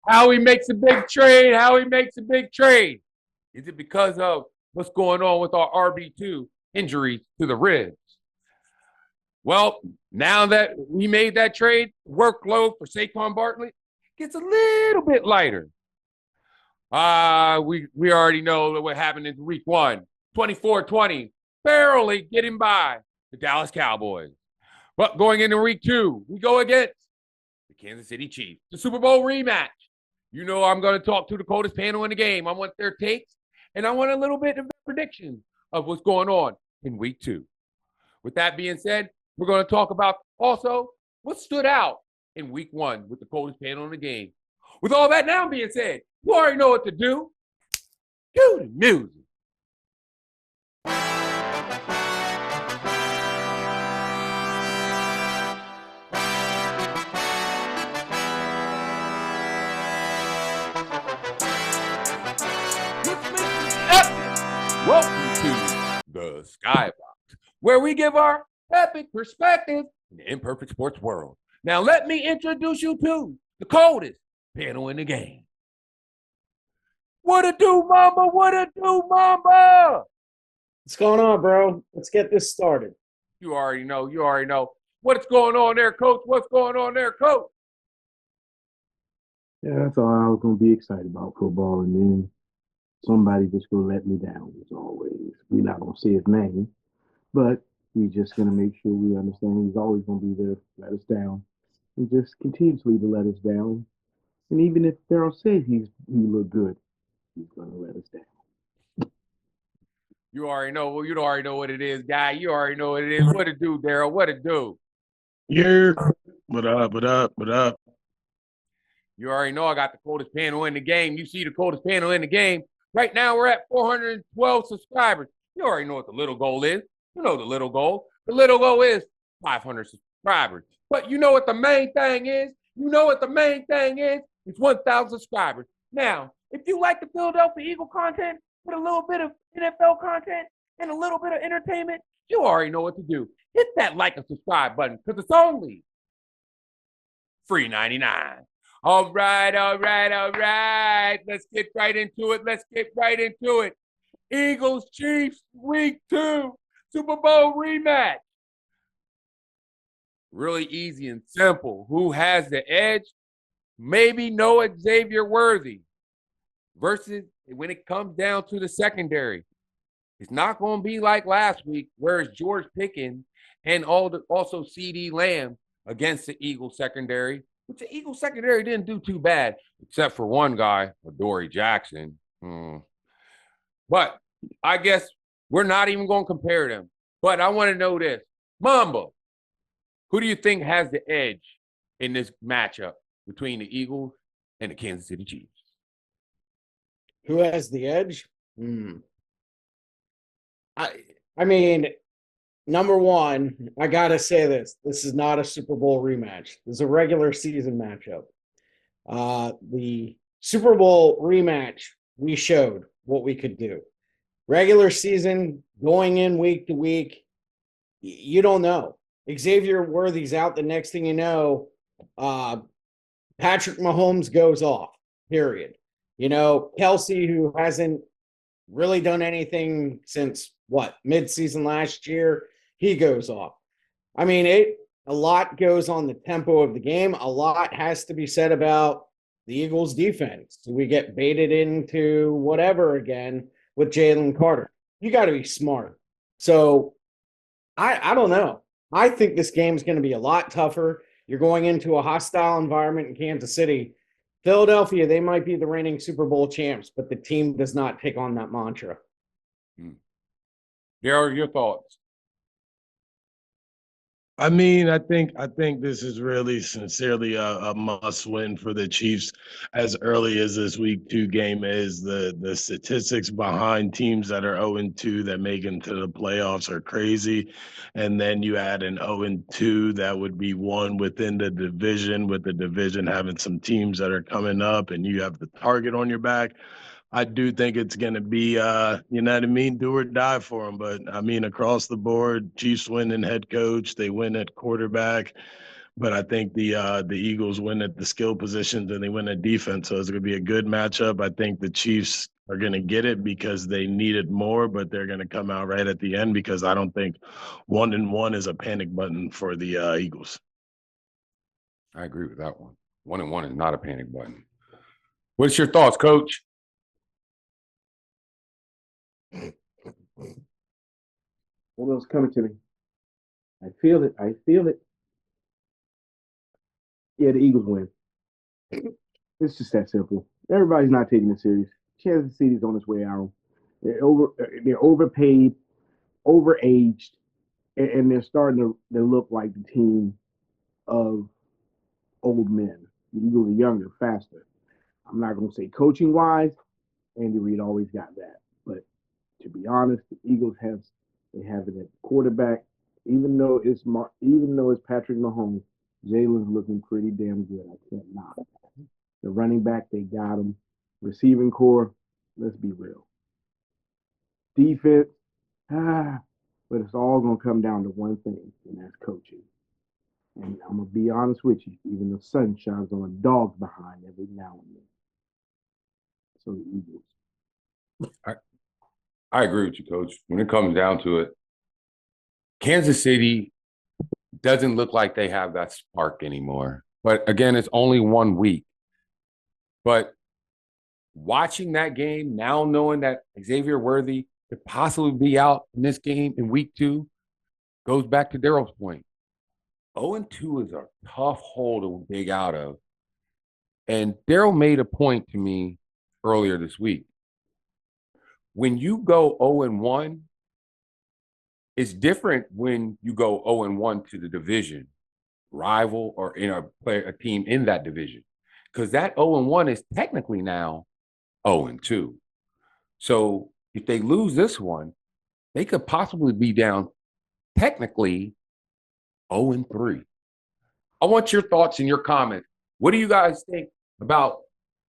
How he makes a big trade, how he makes a big trade. Is it because of what's going on with our RB2 injuries to the ribs? Well, now that we made that trade, workload for Saquon Barkley gets a little bit lighter. We already know what happened in week 1, 24-20, barely getting by the Dallas Cowboys. But going into week 2, we go against the Kansas City Chiefs, the Super Bowl rematch. You know I'm going to talk to the coldest panel in the game. I want their takes, and I want a little bit of predictions of what's going on in week 2. With that being said, we're going to talk about also what stood out in week 1 with the coldest panel in the game. With all that now being said, you already know what to do. Cue the music. Welcome to the Skybox, where we give our epic perspective in the imperfect sports world. Now, let me introduce you to the coldest panel in the game. What it do, Mamba? What it do, Mamba? What's going on, bro? Let's get this started. You already know. You already know. What's going on there, Coach? What's going on there, Coach? Yeah, that's all I was gonna be excited about football, and then somebody just gonna let me down as always. We're not gonna say his name, but we're just gonna make sure we understand he's always gonna be there to let us down, and just continuously to let us down. And even if Daryl says he look good, he's gonna let us down. You already know. Well, you already know what it is, guy. You already know what it is. What it do, Daryl? What it do? Yeah. What up? What up? What up? You already know I got the coldest panel in the game. You see the coldest panel in the game. Right now, we're at 412 subscribers. You already know what the little goal is. You know the little goal. The little goal is 500 subscribers. But you know what the main thing is? You know what the main thing is? It's 1,000 subscribers. Now, if you like the Philadelphia Eagle content with a little bit of NFL content and a little bit of entertainment, you already know what to do. Hit that like and subscribe button because it's only free 99. All right, all right, all right. Let's get right into it. Let's get right into it. Eagles Chiefs week 2 Super Bowl rematch. Really easy and simple. Who has the edge? Maybe Noah Xavier Worthy versus when it comes down to the secondary. It's not going to be like last week, where it's George Pickens and also CD Lamb against the Eagles secondary, which the Eagles secondary didn't do too bad, except for one guy, Adoree Jackson. But I guess we're not even going to compare them. But I want to know this. Mamba, who do you think has the edge in this matchup between the Eagles and the Kansas City Chiefs? Who has the edge? I mean, number one, I gotta say this. This is not a Super Bowl rematch. This is a regular season matchup. The Super Bowl rematch, we showed what we could do. Regular season, going in week to week, you don't know. Xavier Worthy's out. The next thing you know, Patrick Mahomes goes off, period. You know, Kelsey, who hasn't really done anything since mid-season last year, he goes off. I mean, a lot goes on the tempo of the game. A lot has to be said about the Eagles defense. Do we get baited into whatever again with Jalen Carter? You got to be smart. So I don't know. I think this game's going to be a lot tougher. You're going into a hostile environment in Kansas City. Philadelphia, they might be the reigning Super Bowl champs, but the team does not take on that mantra. There are your thoughts. I mean, I think this is really sincerely a must win for the Chiefs as early as this week 2 game is. The statistics behind teams that are 0-2 that make it to the playoffs are crazy. And then you add an 0-2 that would be one within the division, with the division having some teams that are coming up and you have the target on your back. I do think it's going to be, you know what I mean, do or die for them. But, I mean, across the board, Chiefs win in head coach. They win at quarterback. But I think the Eagles win at the skill positions and they win at defense. So it's going to be a good matchup. I think the Chiefs are going to get it because they need it more, but they're going to come out right at the end because I don't think 1-1 is a panic button for the Eagles. I agree with that one. 1-1 is not a panic button. What's your thoughts, Coach? What else coming to me? I feel it. I feel it. Yeah, the Eagles win. It's just that simple. Everybody's not taking it serious. Kansas City's on its way out. They're overpaid, overaged, and they're starting to look like the team of old men. The Eagles are younger, faster. I'm not going to say coaching wise. Andy Reid always got that, but to be honest, the Eagles have it at quarterback. Even though it's Patrick Mahomes, Jalen's looking pretty damn good. I can't knock it. The running back, they got him. Receiving core, let's be real. Defense, but it's all going to come down to one thing, and that's coaching. And I'm going to be honest with you, even the sun shines on a dog's behind every now and then. So the Eagles. I agree with you, Coach. When it comes down to it, Kansas City doesn't look like they have that spark anymore. But again, it's only 1 week. But watching that game, now knowing that Xavier Worthy could possibly be out in this game in week 2, goes back to Daryl's point. 0-2 is a tough hole to dig out of. And Daryl made a point to me earlier this week. When you go 0-1, it's different when you go 0-1 to the division rival or in a team in that division. Because that 0-1 is technically now 0-2. So if they lose this one, they could possibly be down technically 0-3. I want your thoughts and your comments. What do you guys think about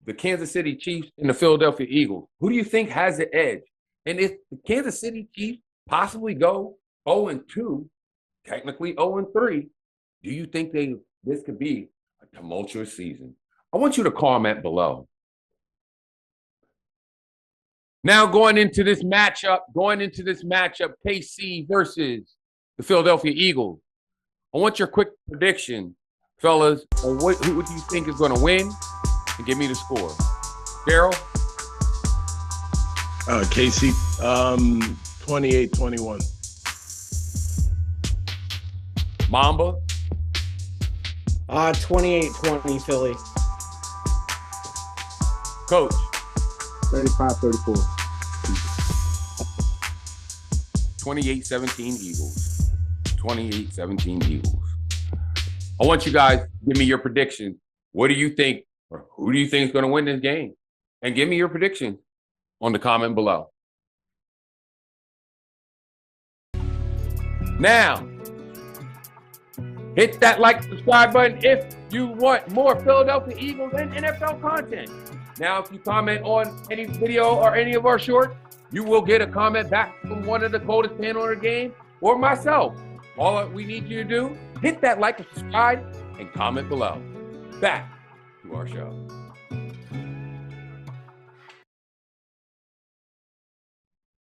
the Kansas City Chiefs and the Philadelphia Eagles? Who do you think has the edge? And if the Kansas City Chiefs possibly go 0-2, technically 0-3, do you think this could be a tumultuous season? I want you to comment below. Now going into this matchup, KC versus the Philadelphia Eagles. I want your quick prediction, fellas, on who do you think is going to win, and give me the score. Daryl? KC, 28-21. Mamba? 28-20 Philly. Coach? 35-34. 28-17 Eagles. 28-17 Eagles. I want you guys to give me your predictions. What do you think, or who do you think is going to win this game? And give me your predictions on the comment below. Now, hit that like, subscribe button if you want more Philadelphia Eagles and NFL content. Now, if you comment on any video or any of our shorts, you will get a comment back from one of the coldest panel in the game or myself. All we need you to do, hit that like and subscribe and comment below. Back to our show.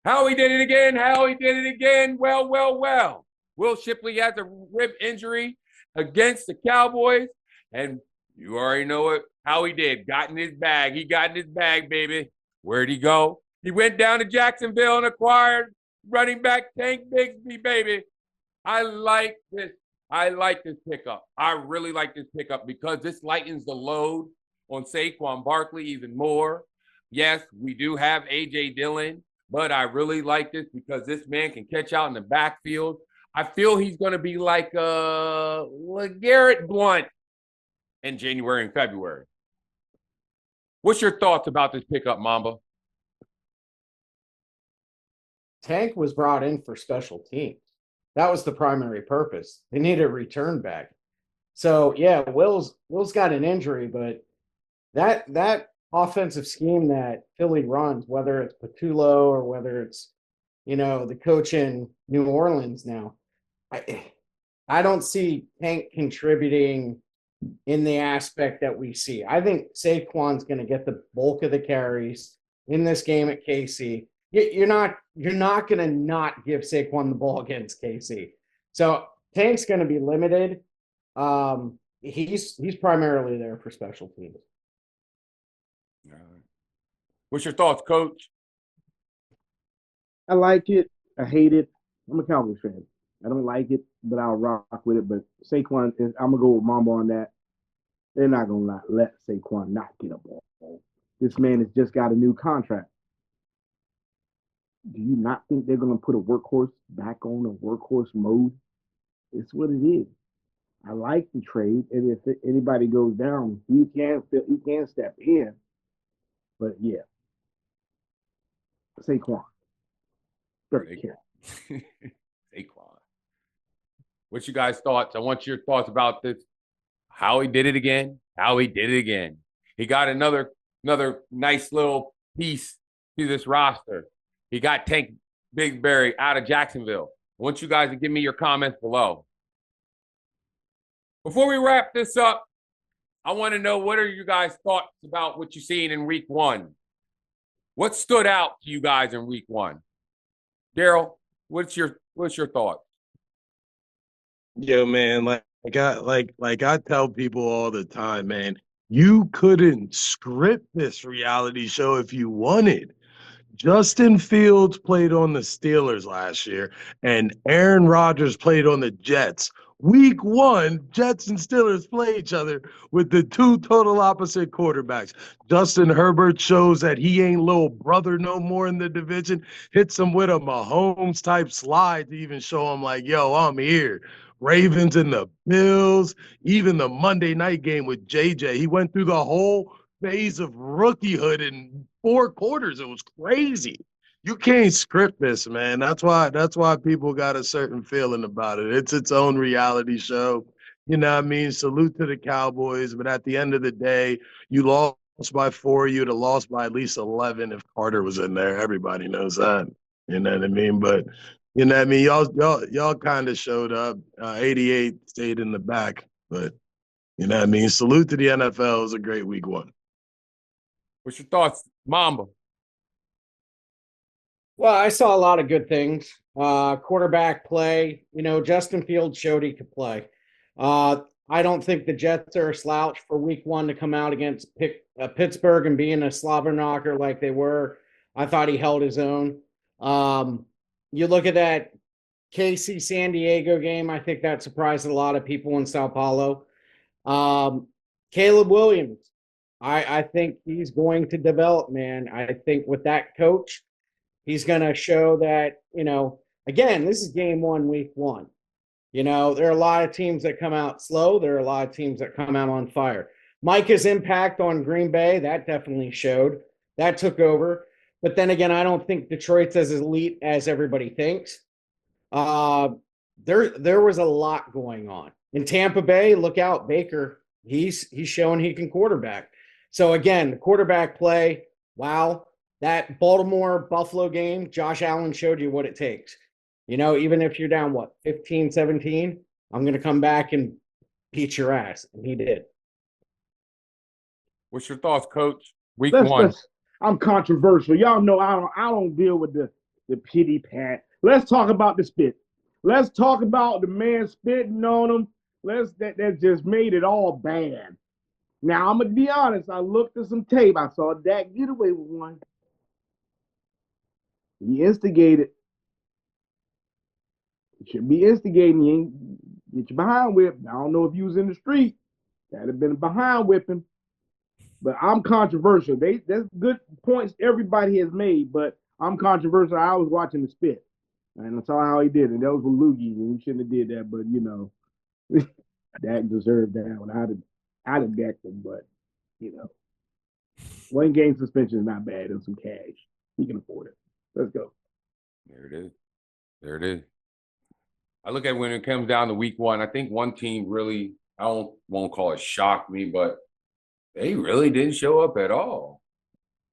Howie did it again. Well. Will Shipley has a rib injury against the Cowboys, and you already know it. How he did. Got in his bag. He got in his bag, baby. Where'd he go? He went down to Jacksonville and acquired running back Tank Bigsby, baby. I like this pickup. I really like this pickup because this lightens the load on Saquon Barkley even more. Yes, we do have A.J. Dillon, but I really like this because this man can catch out in the backfield. I feel he's going to be like Garrett Blunt in January and February. What's your thoughts about this pickup, Mamba? Tank was brought in for special teams. That was the primary purpose. They need a return back. So yeah, Will's got an injury, but that offensive scheme that Philly runs, whether it's Patullo or whether it's the coach in New Orleans now, I don't see Tank contributing in the aspect that we see. I think Saquon's going to get the bulk of the carries in this game at KC. You're not going to not give Saquon the ball against KC. So Tank's going to be limited. He's primarily there for special teams. All right. What's your thoughts, Coach? I like it. I hate it. I'm a Cowboys fan. I don't like it, but I'll rock with it. But Saquon, I'm gonna go with Mamba on that. They're not gonna let Saquon not get a ball. This man has just got a new contract. Do you not think they're gonna put a workhorse back on a workhorse mode? It's what it is. I like the trade, and if anybody goes down, he can step in. But yeah, Saquon. Saquon. What's you guys' thoughts? I want your thoughts about this. How he did it again. He got another nice little piece to this roster. He got Tank Bigsby out of Jacksonville. I want you guys to give me your comments below. Before we wrap this up, I want to know, what are you guys' thoughts about what you've seen in week 1? What stood out to you guys in week 1? Daryl, what's your thoughts? Yo, man, like I tell people all the time, man, you couldn't script this reality show if you wanted. Justin Fields played on the Steelers last year, and Aaron Rodgers played on the Jets. Week 1, Jets and Steelers play each other with the two total opposite quarterbacks. Justin Herbert shows that he ain't little brother no more in the division. Hits him with a Mahomes type slide to even show him like, yo, I'm here. Ravens and the Bills, even the Monday night game with JJ. He went through the whole phase of rookiehood in 4 quarters. It was crazy. You can't script this, man. That's why people got a certain feeling about it. It's its own reality show. You know what I mean? Salute to the Cowboys, but at the end of the day, you lost by 4. You'd have lost by at least 11 if Carter was in there. Everybody knows that. You know what I mean? But you know what I mean? Y'all kind of showed up. 88 stayed in the back, but you know what I mean? Salute to the NFL. It was a great week 1. What's your thoughts, Mamba? Well, I saw a lot of good things. Quarterback play, Justin Fields showed he could play. I don't think the Jets are a slouch for week 1 to come out against Pittsburgh and being a slobber knocker like they were. I thought he held his own. You look at that KC San Diego game, I think that surprised a lot of people in Sao Paulo. Caleb Williams, I think he's going to develop, man. I think with that coach, he's going to show that, again, this is game 1, week 1. There are a lot of teams that come out slow. There are a lot of teams that come out on fire. Micah's impact on Green Bay, that definitely showed. That took over. But then again, I don't think Detroit's as elite as everybody thinks. There was a lot going on. In Tampa Bay, look out, Baker. He's showing he can quarterback. So again, the quarterback play, wow. That Baltimore-Buffalo game, Josh Allen showed you what it takes. Even if you're down, 15-17, I'm going to come back and beat your ass. And he did. What's your thoughts, Coach? Week 1. I'm controversial. Y'all know I don't deal with the pity pat. Let's talk about the spit. Let's talk about the man spitting on him. That just made it all bad. Now I'm gonna be honest. I looked at some tape. I saw Dak get away with one. He instigated. You should be instigating. You ain't get your behind whipped. I don't know if you was in the street. That'd have been a behind whipping. But I'm controversial. That's good points everybody has made, but I'm controversial. I was watching the spit. And I saw how he did it. And that was with Loogie, and he shouldn't have did that, but Dak deserved that one. I'd have decked him, but 1 game suspension is not bad. And some cash. He can afford it. Let's go. There it is. I look at when it comes down to week 1, I think one team really, won't call it shocked me, but they really didn't show up at all.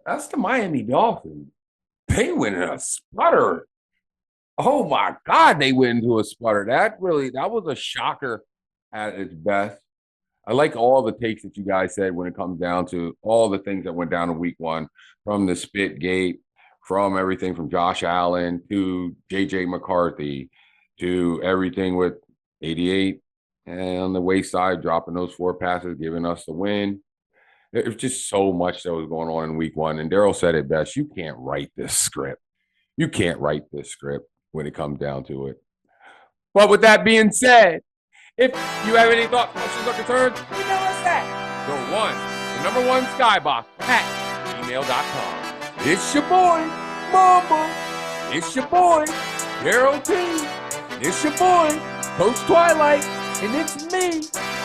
That's the Miami Dolphins. They went in a sputter. Oh my God, they went into a sputter. That was a shocker at its best. I like all the takes that you guys said when it comes down to all the things that went down in week one, from the spit gate, from everything from Josh Allen to JJ McCarthy to everything with 88 and on the wayside dropping those 4 passes, giving us the win. There's just so much that was going on in week one. And Daryl said it best. You can't write this script. You can't write this script when it comes down to it. But with that being said, if you have any thoughts, questions, or concerns, email us at the #1 skybox at gmail.com. It's your boy, Mama. It's your boy, Daryl T. It's your boy, Coach Twilight. And it's me,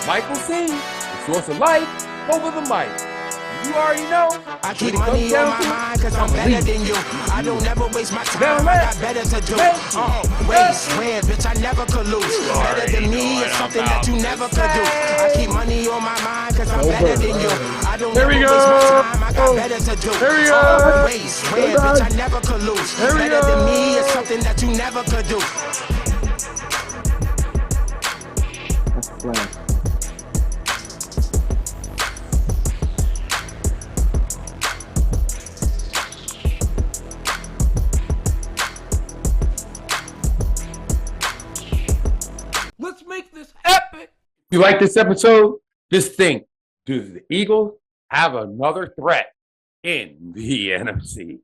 Michael C., the source of life over the mic. You already know. I keep money on my mind cause I'm better than you. I don't never waste my time, I got better to do. Swear, bitch, I never could lose. Better than me is something that you never could do. I keep money on my mind cause I'm better than you. I don't never waste my time, I got better to do. Swear, bitch, I never could lose. Better than me is something that you never could do. That's the plan. Let's make this epic. If you like this episode, just think, do the Eagles have another threat in the NFC?